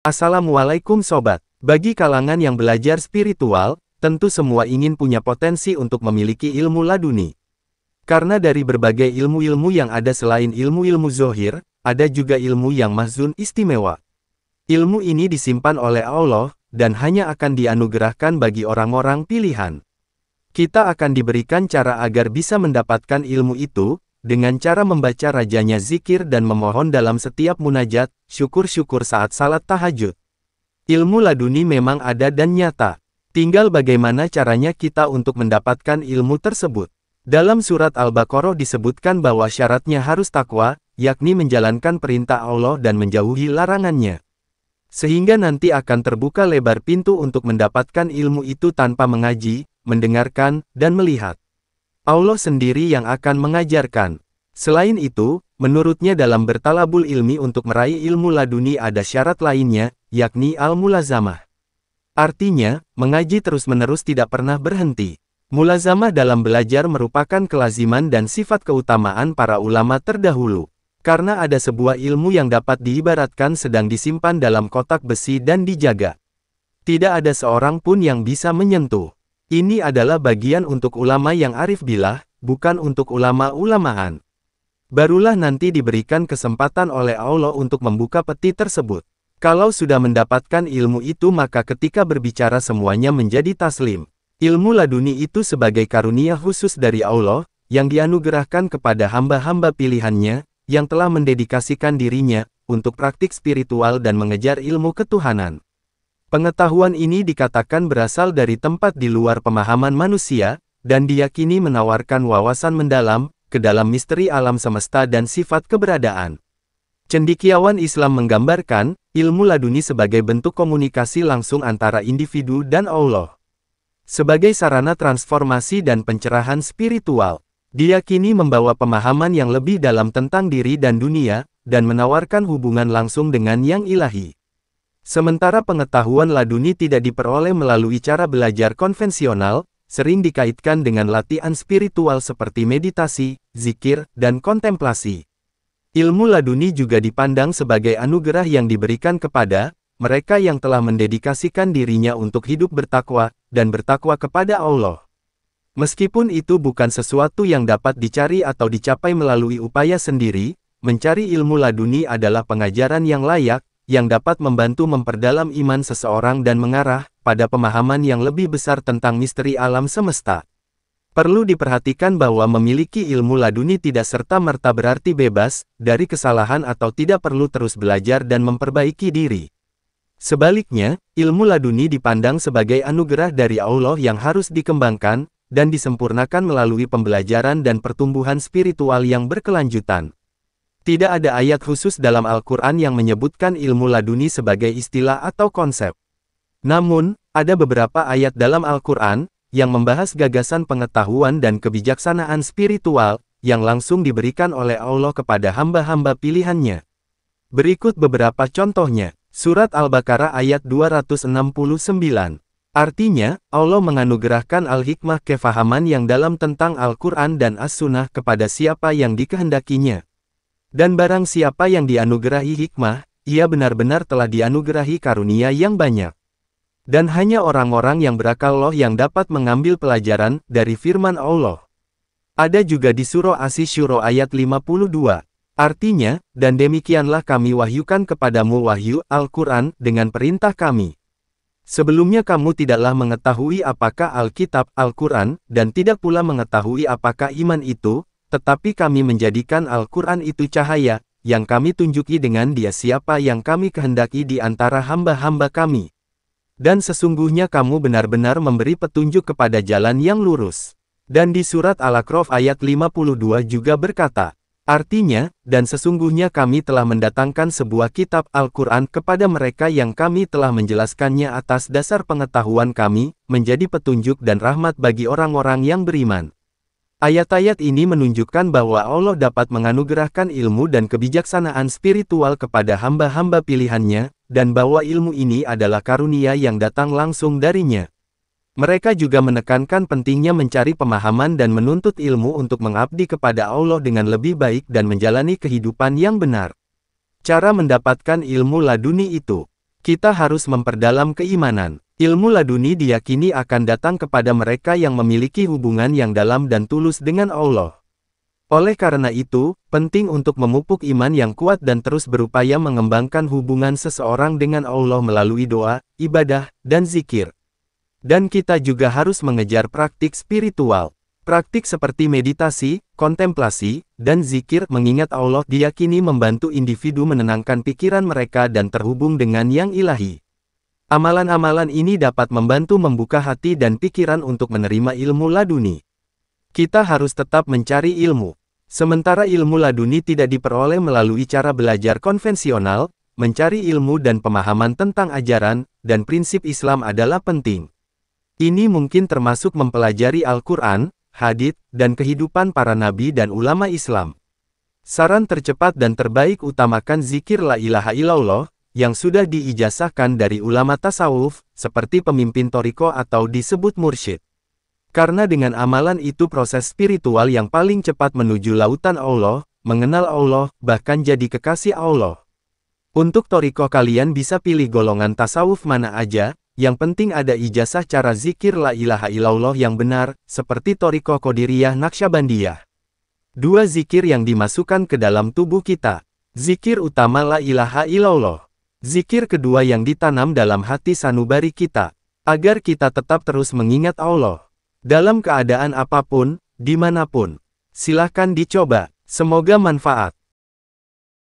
Assalamualaikum sobat. Bagi kalangan yang belajar spiritual, tentu semua ingin punya potensi untuk memiliki ilmu laduni. Karena dari berbagai ilmu-ilmu yang ada selain ilmu-ilmu zohir, ada juga ilmu yang mahzun istimewa. Ilmu ini disimpan oleh Allah, dan hanya akan dianugerahkan bagi orang-orang pilihan. Kita akan diberikan cara agar bisa mendapatkan ilmu itu, dengan cara membaca rajanya zikir dan memohon dalam setiap munajat, syukur-syukur saat salat tahajud. Ilmu laduni memang ada dan nyata. Tinggal bagaimana caranya kita untuk mendapatkan ilmu tersebut. Dalam surat Al-Baqarah disebutkan bahwa syaratnya harus takwa, yakni menjalankan perintah Allah dan menjauhi larangannya. Sehingga nanti akan terbuka lebar pintu untuk mendapatkan ilmu itu tanpa mengaji, mendengarkan, dan melihat. Allah sendiri yang akan mengajarkan. Selain itu, menurutnya dalam bertalabul ilmi untuk meraih ilmu laduni ada syarat lainnya, yakni al-mulazamah. Artinya, mengaji terus-menerus tidak pernah berhenti. Mulazamah dalam belajar merupakan kelaziman dan sifat keutamaan para ulama terdahulu. Karena ada sebuah ilmu yang dapat diibaratkan sedang disimpan dalam kotak besi dan dijaga. Tidak ada seorang pun yang bisa menyentuh. Ini adalah bagian untuk ulama yang arif billah, bukan untuk ulama-ulamaan. Barulah nanti diberikan kesempatan oleh Allah untuk membuka peti tersebut. Kalau sudah mendapatkan ilmu itu maka ketika berbicara semuanya menjadi taslim. Ilmu laduni itu sebagai karunia khusus dari Allah, yang dianugerahkan kepada hamba-hamba pilihannya, yang telah mendedikasikan dirinya, untuk praktik spiritual dan mengejar ilmu ketuhanan. Pengetahuan ini dikatakan berasal dari tempat di luar pemahaman manusia, dan diyakini menawarkan wawasan mendalam, ke dalam misteri alam semesta dan sifat keberadaan. Cendekiawan Islam menggambarkan, ilmu laduni sebagai bentuk komunikasi langsung antara individu dan Allah. Sebagai sarana transformasi dan pencerahan spiritual, diyakini membawa pemahaman yang lebih dalam tentang diri dan dunia, dan menawarkan hubungan langsung dengan yang ilahi. Sementara pengetahuan laduni tidak diperoleh melalui cara belajar konvensional, sering dikaitkan dengan latihan spiritual seperti meditasi, zikir, dan kontemplasi. Ilmu laduni juga dipandang sebagai anugerah yang diberikan kepada mereka yang telah mendedikasikan dirinya untuk hidup bertakwa, dan bertakwa kepada Allah. Meskipun itu bukan sesuatu yang dapat dicari atau dicapai melalui upaya sendiri, mencari ilmu laduni adalah pengajaran yang layak, yang dapat membantu memperdalam iman seseorang dan mengarah pada pemahaman yang lebih besar tentang misteri alam semesta. Perlu diperhatikan bahwa memiliki ilmu laduni tidak serta-merta berarti bebas dari kesalahan atau tidak perlu terus belajar dan memperbaiki diri. Sebaliknya, ilmu laduni dipandang sebagai anugerah dari Allah yang harus dikembangkan dan disempurnakan melalui pembelajaran dan pertumbuhan spiritual yang berkelanjutan. Tidak ada ayat khusus dalam Al-Quran yang menyebutkan ilmu laduni sebagai istilah atau konsep. Namun, ada beberapa ayat dalam Al-Quran yang membahas gagasan pengetahuan dan kebijaksanaan spiritual yang langsung diberikan oleh Allah kepada hamba-hamba pilihannya. Berikut beberapa contohnya. Surat Al-Baqarah ayat 269. Artinya, Allah menganugerahkan al-hikmah kefahaman yang dalam tentang Al-Quran dan As-Sunnah kepada siapa yang dikehendakinya. Dan barang siapa yang dianugerahi hikmah, ia benar-benar telah dianugerahi karunia yang banyak. Dan hanya orang-orang yang berakal loh yang dapat mengambil pelajaran dari firman Allah. Ada juga di surah Asy-Syura ayat 52. Artinya, dan demikianlah kami wahyukan kepadamu wahyu Al-Quran dengan perintah kami. Sebelumnya kamu tidaklah mengetahui apakah Alkitab Al-Quran, dan tidak pula mengetahui apakah iman itu, tetapi kami menjadikan Al-Quran itu cahaya, yang kami tunjuki dengan dia siapa yang kami kehendaki di antara hamba-hamba kami. Dan sesungguhnya kamu benar-benar memberi petunjuk kepada jalan yang lurus. Dan di surat Al-A'raf ayat 52 juga berkata, artinya, dan sesungguhnya kami telah mendatangkan sebuah kitab Al-Quran kepada mereka yang kami telah menjelaskannya atas dasar pengetahuan kami, menjadi petunjuk dan rahmat bagi orang-orang yang beriman. Ayat-ayat ini menunjukkan bahwa Allah dapat menganugerahkan ilmu dan kebijaksanaan spiritual kepada hamba-hamba pilihannya, dan bahwa ilmu ini adalah karunia yang datang langsung darinya. Mereka juga menekankan pentingnya mencari pemahaman dan menuntut ilmu untuk mengabdi kepada Allah dengan lebih baik dan menjalani kehidupan yang benar. Cara mendapatkan ilmu laduni itu. Kita harus memperdalam keimanan. Ilmu laduni diyakini akan datang kepada mereka yang memiliki hubungan yang dalam dan tulus dengan Allah. Oleh karena itu, penting untuk memupuk iman yang kuat dan terus berupaya mengembangkan hubungan seseorang dengan Allah melalui doa, ibadah, dan zikir. Dan kita juga harus mengejar praktik spiritual. Praktik seperti meditasi, kontemplasi, dan zikir mengingat Allah diyakini membantu individu menenangkan pikiran mereka dan terhubung dengan yang ilahi. Amalan-amalan ini dapat membantu membuka hati dan pikiran untuk menerima ilmu laduni. Kita harus tetap mencari ilmu. Sementara ilmu laduni tidak diperoleh melalui cara belajar konvensional, mencari ilmu dan pemahaman tentang ajaran dan prinsip Islam adalah penting. Ini mungkin termasuk mempelajari Al-Quran, hadits, dan kehidupan para nabi dan ulama Islam. Saran tercepat dan terbaik utamakan zikir la ilaha illallah, yang sudah diijazahkan dari ulama tasawuf, seperti pemimpin toriko atau disebut mursyid. Karena dengan amalan itu proses spiritual yang paling cepat menuju lautan Allah, mengenal Allah, bahkan jadi kekasih Allah. Untuk toriko kalian bisa pilih golongan tasawuf mana aja, yang penting ada ijazah cara zikir la ilaha illallah yang benar, seperti toriko Qadiriyah Naqsyabandiyah. 2. Zikir yang dimasukkan ke dalam tubuh kita. Zikir utama la ilaha illallah. Zikir kedua yang ditanam dalam hati sanubari kita, agar kita tetap terus mengingat Allah. Dalam keadaan apapun, dimanapun. Silahkan dicoba, semoga manfaat.